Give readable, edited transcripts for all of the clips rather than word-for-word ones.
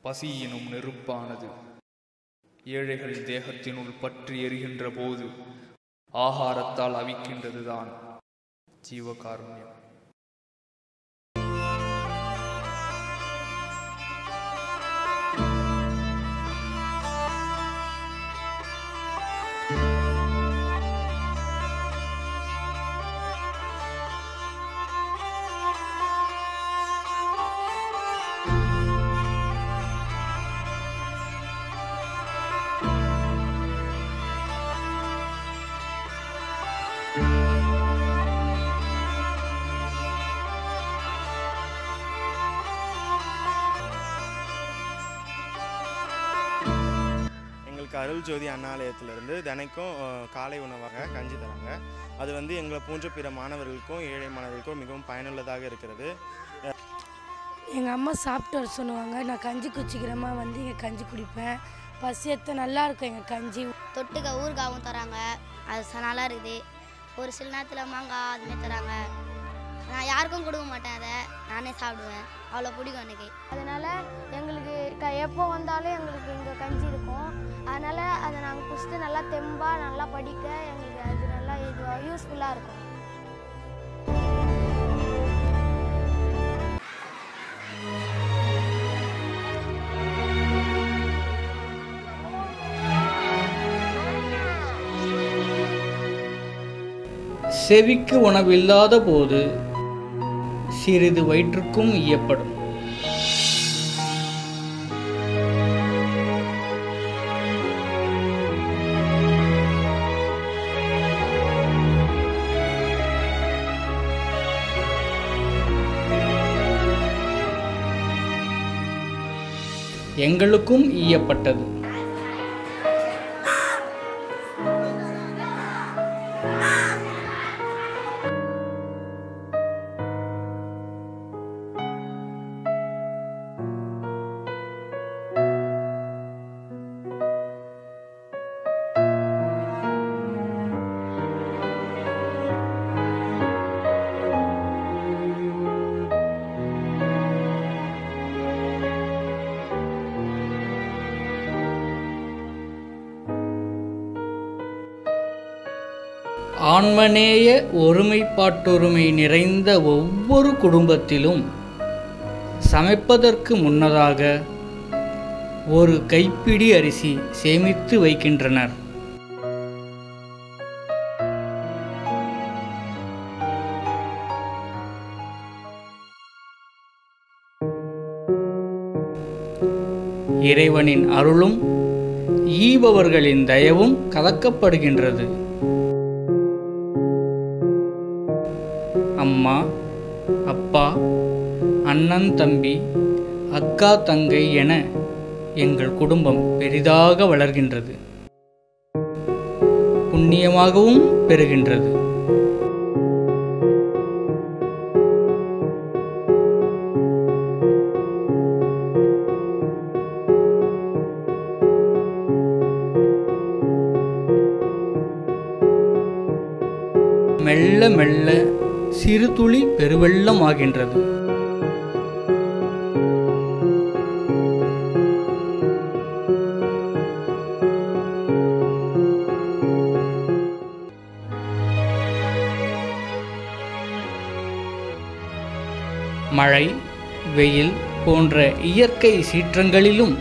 பசி எனும் நெருப்பானது ஏழைகள் தேகத்தினுள் பற்றி எரிகின்ற போது ஆகாரத்தால் அவிக்கின்றதுதான் ஜீவகாருண்யம். அருள் ஜோதி அண்ணாலயத்திலிருந்து தினைக்கும் காலை உணவாக கஞ்சி தராங்க. அது எங்களை போன்ற பிற மாணவர்களுக்கும் ஏழை மாணவர்களுக்கும் மிகவும் பயனுள்ளதாக இருக்கிறது. எங்கள் அம்மா சாப்பிட்டு வர சொல்லுவாங்க. நான் கஞ்சி குச்சிக்கிறமா இங்கே கஞ்சி குடிப்பேன். பசியத்தை நல்லா இருக்கும். எங்கள் கஞ்சி தொட்டுக்க ஊறுகாவும் தராங்க. அது நல்லா இருக்குது. ஒரு சில நேரத்தில் மாங்காய் அதுமாரி தராங்க. நான் யாருக்கும் கொடுக்க மாட்டேன். அதை நானே சாப்பிடுவேன். அவ்வளோ பிடிக்கும் எனக்கு. அதனால் எங்களுக்கு எப்போ வந்தாலும் எங்களுக்கு இங்கே கஞ்சி இருக்கும். அதனால் அதை நாங்கள் குடிச்சிட்டு நல்லா தெம்பாக நல்லா படிக்க எங்களுக்கு அது நல்லா யூஸ்ஃபுல்லாக இருக்கும். செவிக்கு உணவில்லாத போது சிறிது வயிற்றுக்கும் ஈயப்படும். எங்களுக்கும் ஈயப்பட்டது. ஆன்மநேய ஒருமைப்பாட்டுரிமை நிறைந்த ஒவ்வொரு குடும்பத்திலும் சமைப்பதற்கு முன்னதாக ஒரு கைப்பிடி அரிசி சேமித்து வைக்கின்றனர். இறைவனின் அருளும் ஈபவர்களின் தயவும் கலக்கப்படுகின்றது. அம்மா, அப்பா, அண்ணன், தம்பி, அக்கா, தங்கை என எங்கள் குடும்பம் பெரிதாக வளர்கின்றது. புண்ணியமாகவும் பெறுகின்றது. மெல்ல மெல்ல சிறு துளி பெருவெள்ளம் ஆகின்றது. மழை, வெயில் போன்ற இயற்கை சீற்றங்களிலும்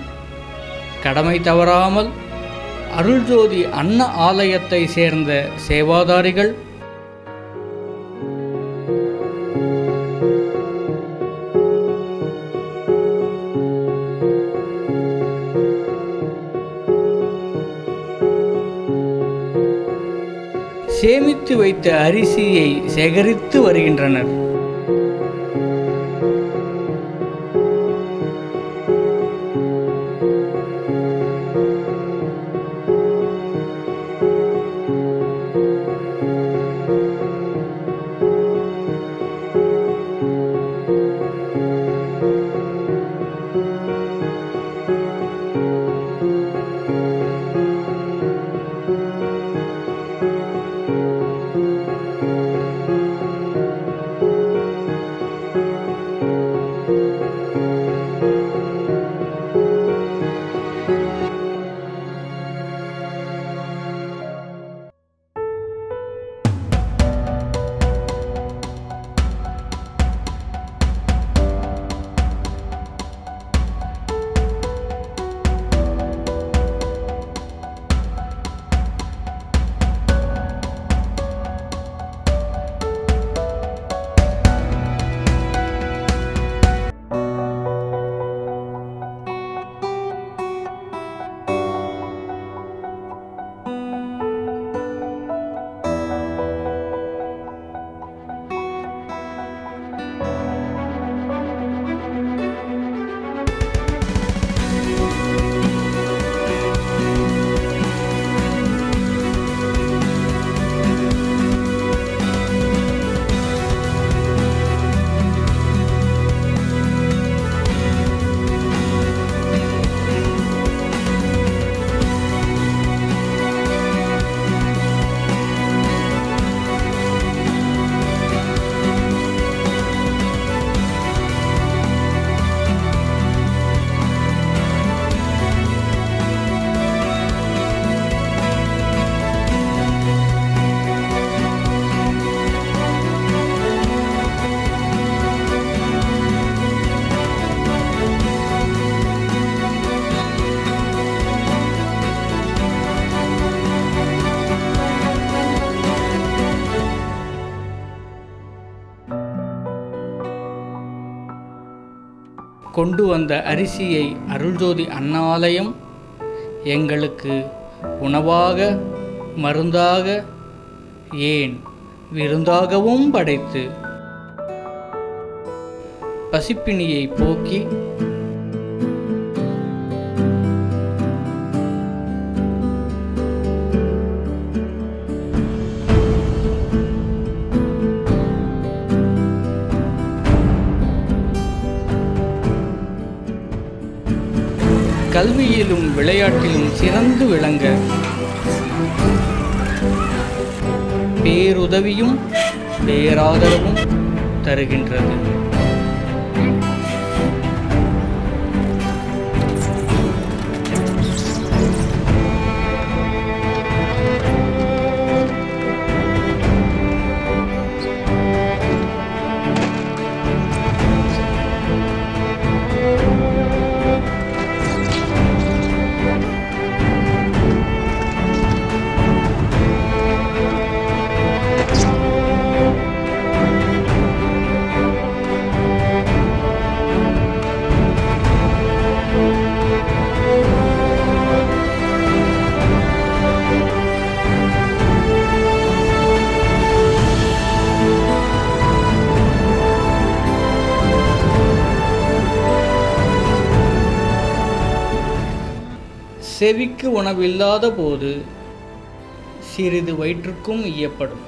கடமை தவறாமல் அருள்ஜோதி அன்ன ஆலயத்தை சேர்ந்த சேவாதாரிகள் சேமித்து வைத்த அரிசியை சேகரித்து வருகின்றனர். கொண்டு வந்த அரிசியை அருள்ஜோதி அன்னாலயம் எங்களுக்கு உணவாக, மருந்தாக, ஏன் விருந்தாகவும் படைத்து பசிப்பிணியை போக்கி கல்வியிலும் விளையாட்டிலும் சிறந்து விளங்க பேருதவியும் பேராதரவும் தருகின்றது. செவிக்கு உணவில்லாத போது சிறிது வயிற்றுக்கும் ஈயப்படும்.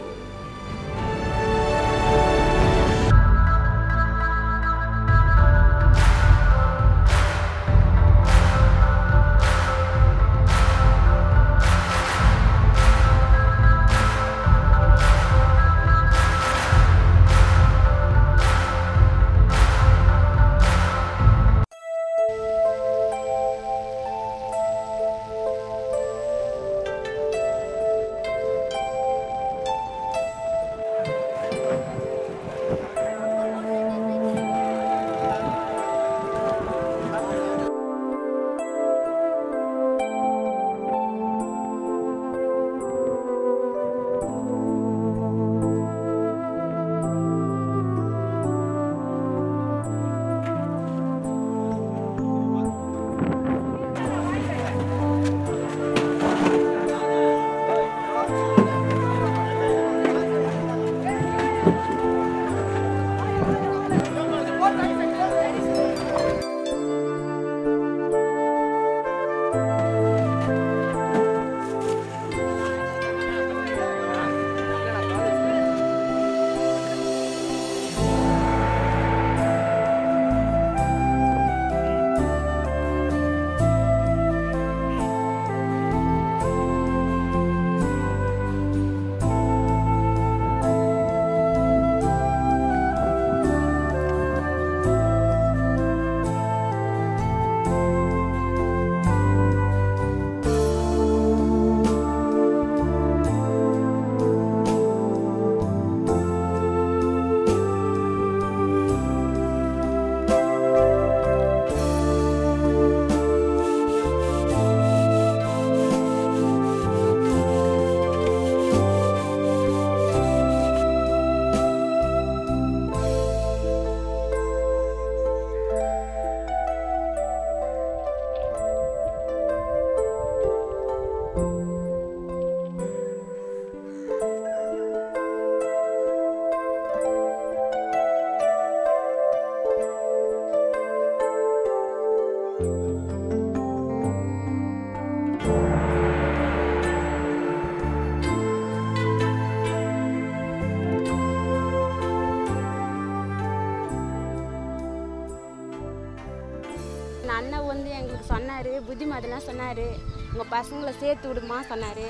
அண்ணன் வந்து எங்களுக்கு சொன்னார், புத்திமதிலாம் சொன்னார், உங்கள் பசங்களை சேர்த்து விடுமா சொன்னார்.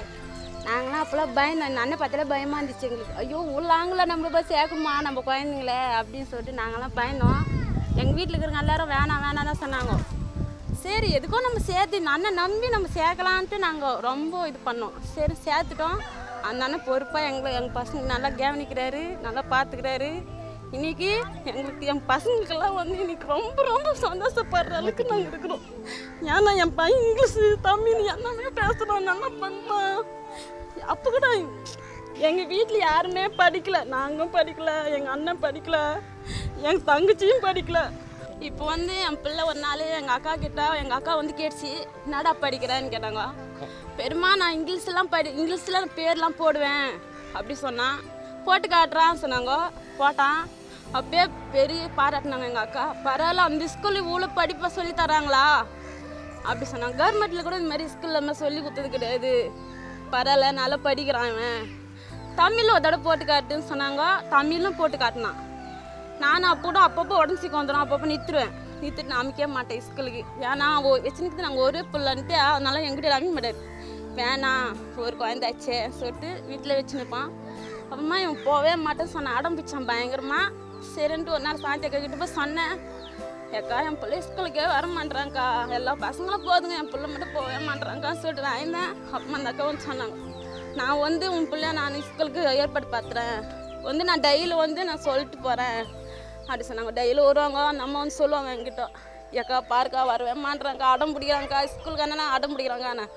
நாங்களாம் அப்போல்லாம் பயந்தோம், அண்ணன் பார்த்தாலே பயமாக இருந்துச்சு எங்களுக்கு. ஐயோ உள்ளாங்கள நம்மள போய் சேர்க்கணுமா நம்ம குழந்தைங்களே அப்படின்னு சொல்லிட்டு நாங்களாம் பயந்தோம். எங்கள் வீட்டில் இருக்கிறவங்க எல்லாரும் வேணாம் வேணாம் தான் சொன்னாங்க. சரி எதுக்கோ நம்ம சேர்த்து அண்ணன் நம்பி நம்ம சேர்க்கலான்ட்டு நாங்கள் ரொம்ப இது பண்ணோம். சரி சேர்த்துட்டோம். அந்த அண்ணன் பொறுப்பாக எங்கள் பசங்க நல்லா கவனிக்கிறாரு, நல்லா பார்த்துக்கிறாரு. இன்றைக்கி என் பசங்களுக்கெல்லாம் வந்து இன்றைக்கி ரொம்ப ரொம்ப சந்தோஷப்படுற அளவுக்கு நாங்கள் இருக்கிறோம். ஏன்னா என் பையன் இங்கிலீஷு தமிழ் எல்லாமே பேசுகிறோம், நல்லா பண்ணுறோம். அப்போ கூட எங்கள் வீட்டில் யாருமே படிக்கலை, நாங்களும் படிக்கலை, எங்கள் அண்ணன் படிக்கலை, எங்கள் தங்கச்சியும் படிக்கலை. இப்போ வந்து என் பிள்ளை ஒரு நாள் எங்கள் அக்கா கிட்ட எங்கள் அக்கா வந்து கேட்டுச்சு என்னடா படிக்கிறேன்னு கேட்டாங்க. பெருமா நான் இங்கிலீஷ்லாம் பேர்லாம் போடுவேன் அப்படி சொன்னான். போட்டு காட்டுறான்னு சொன்னாங்க. போட்டான். அப்பயே பெரிய பாராட்டினாங்க எங்கள் அக்கா. பரவாயில்ல அந்த ஸ்கூலில் இவ்வளோ படிப்பை சொல்லி தராங்களா அப்படி சொன்னாங்க. கவர்மெண்ட்டில் கூட இந்த மாதிரி ஸ்கூலில் நம்ம சொல்லி கொடுத்தது கிடையாது. பரவாயில்ல நல்லா படிக்கிறான் இவன். தமிழ் ஒரு தடவை போட்டு காட்டுன்னு சொன்னாங்க. தமிழும் போட்டு காட்டினான். நானும் அப்பப்போ உடஞ்சிக்கு வந்துடும். அப்பப்போ நிறுத்திட்டு நான் அமைக்க மாட்டேன் ஸ்கூலுக்கு. ஏன்னா வச்சுனுக்கு நாங்கள் ஒரே பிள்ளைன்ட்டு அதனால எங்கிட்ட அமைக்க மாட்டார். வேணாம் ஒரு குழந்தாச்சே சொல்லிட்டு வீட்டில் வச்சு நிற்பான். அப்புறமா இவன் போவே மாட்டேன்னு சொன்னான். ஆரம்பித்தான் பயங்கரமாக. சரின்ட்டு ஒரு நாள் சாந்தி அக்கா கிட்ட போய் சொன்னேன். ஏக்கா என் பிள்ளை ஸ்கூலுக்கே வர மாட்டேறாங்க்கா, எல்லா பசங்களும் போதுங்க, என் பிள்ளை மட்டும் போவே மாட்டேறாங்க்கா சொல்லிட்டு நான் இருந்தேன். அப்புறமா அந்த அக்கா வந்து சொன்னாங்க, நான் வந்து உன் பிள்ளைய நான் ஸ்கூலுக்கு ஏற்பாடு பார்த்துறேன், நான் டெய்லி நான் சொல்லிட்டு போகிறேன் அப்படி சொன்னாங்க. டெய்லி வருவாங்க. நம்ம சொல்லுவாங்க என்கிட்ட, ஏக்கா பாருக்கா வரவே மாட்டேறாங்க்கா, அடம் பிடிக்கிறாங்க்கா ஸ்கூலுக்கு என்ன அடம் பிடிக்கிறாங்க. ஆனால்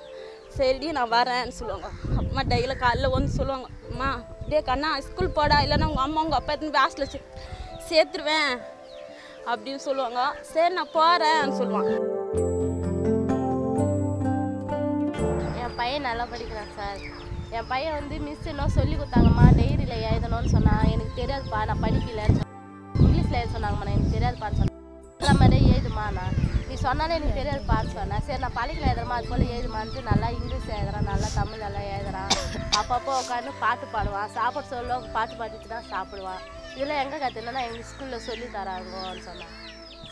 சரி நான் வரேன்னு சொல்லுவாங்க. அப்புறமா டெய்லி காலையில் சொல்லுவாங்க, அம்மா அப்படியே கண்ணா ஸ்கூல் போடா, இல்லைன்னா உங்கள் அம்மா உங்கள் அப்பா எடுத்துன்னு போய் ஹாஸ்டலில் சேர்த்துருவேன் அப்படின்னு சொல்லுவாங்க. சரி நான் போகிறேன்னு சொல்லுவாங்க. என் பையன் நல்லா படிக்கிறான் சார். என் பையன் மிஸ் இன்னும் சொல்லி கொடுத்தாங்கம்மா டைரியில் எழுதணும்னு சொன்னான். எனக்கு தெரியாதுப்பா நான் படிக்கலன்னு இங்கிலீஷில் எழுத சொன்னாங்கம்மா. நான் எனக்கு தெரியாதுப்பான்னு சொன்னேன். எல்லா மாதிரியே எழுதுமா நான் நீ சொன்னாலே எனக்கு தெரியாதுப்பான்னு சொன்னேன். சரி நான் பள்ளியில் எழுதுறமா அது போல் எழுதுமான்ட்டு நல்லா இங்கிலீஷ் எழுதுறான், நல்லா தமிழ் நல்லா எழுதுறான். அப்பப்போ உட்காந்து பாட்டு பாடுவான். சாப்பாடு சொல்லுவான், பாட்டு பாடிட்டு தான் சாப்பிடுவான். இதெல்லாம் எங்கே கற்றுனா எங்கள் ஸ்கூலில் சொல்லி தராங்கன்னு சொன்னான்.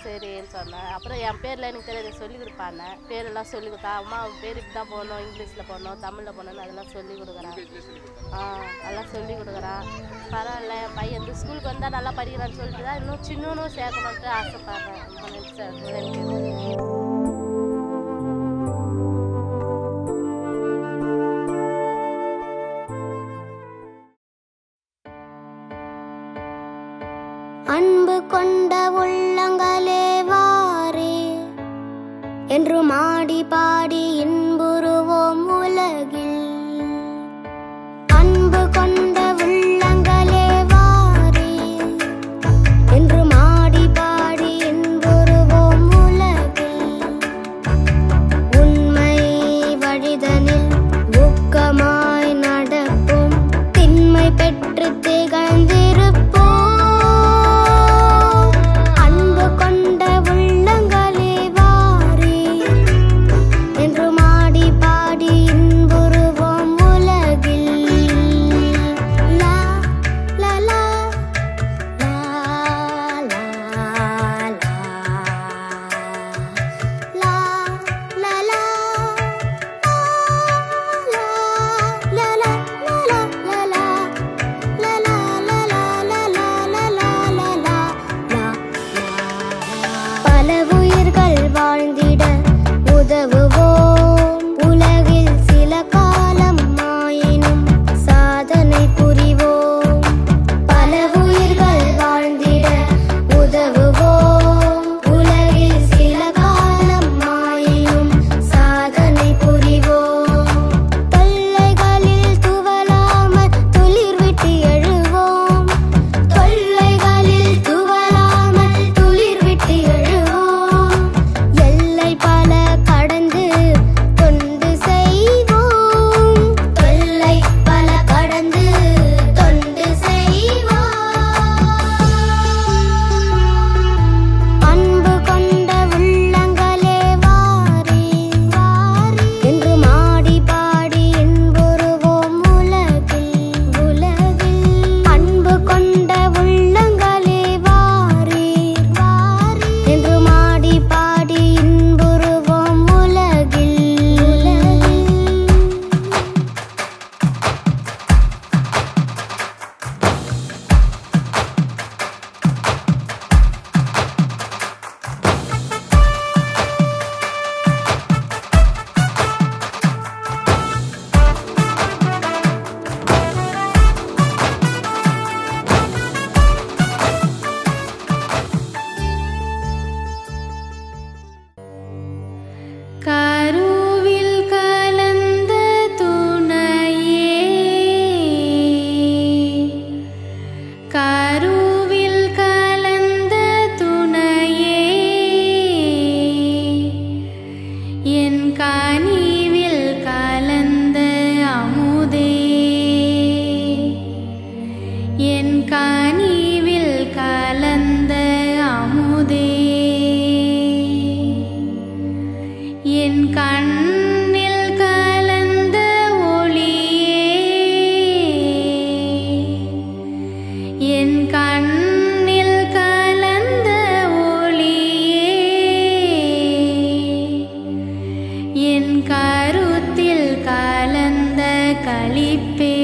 சரின்னு சொன்னேன். அப்புறம் என் பேரில் எனக்கு தெரியாது சொல்லி கொடுப்பாங்க. பேரெல்லாம் சொல்லி கொடுத்தா, அம்மா அவன் பேர் இப்படி தான் போடணும், இங்கிலீஷில் போடணும், தமிழில் போடணும்னு அதெல்லாம் சொல்லி கொடுக்குறான். நல்லா சொல்லி கொடுக்குறான். பரவாயில்ல என் பையன் ஸ்கூலுக்கு வந்தால் நல்லா படிக்கிறான்னு சொல்லிட்டு தான் இன்னும் சின்னனும் சேர்க்கணுன்ட்டு ஆசைப்படுறேன் சார். அன்பு கொண்ட உள்ளங்களே வாரே என்று மாடி பாடி இன்புறுவோம் உலகில். அன்பு கொண்ட உள்ளங்களே வாரே என்று மாடி பாடி இன்புறுவோம் உலகில். கனிவில் கலந்த அமுதே என் கனிவில் கலந்த அமுதே என் கண்ணில் கலந்த ஒளியே என் கண்ணில் கலந்த ஒளியே என் கருத்தில் கலந்த களிப்பே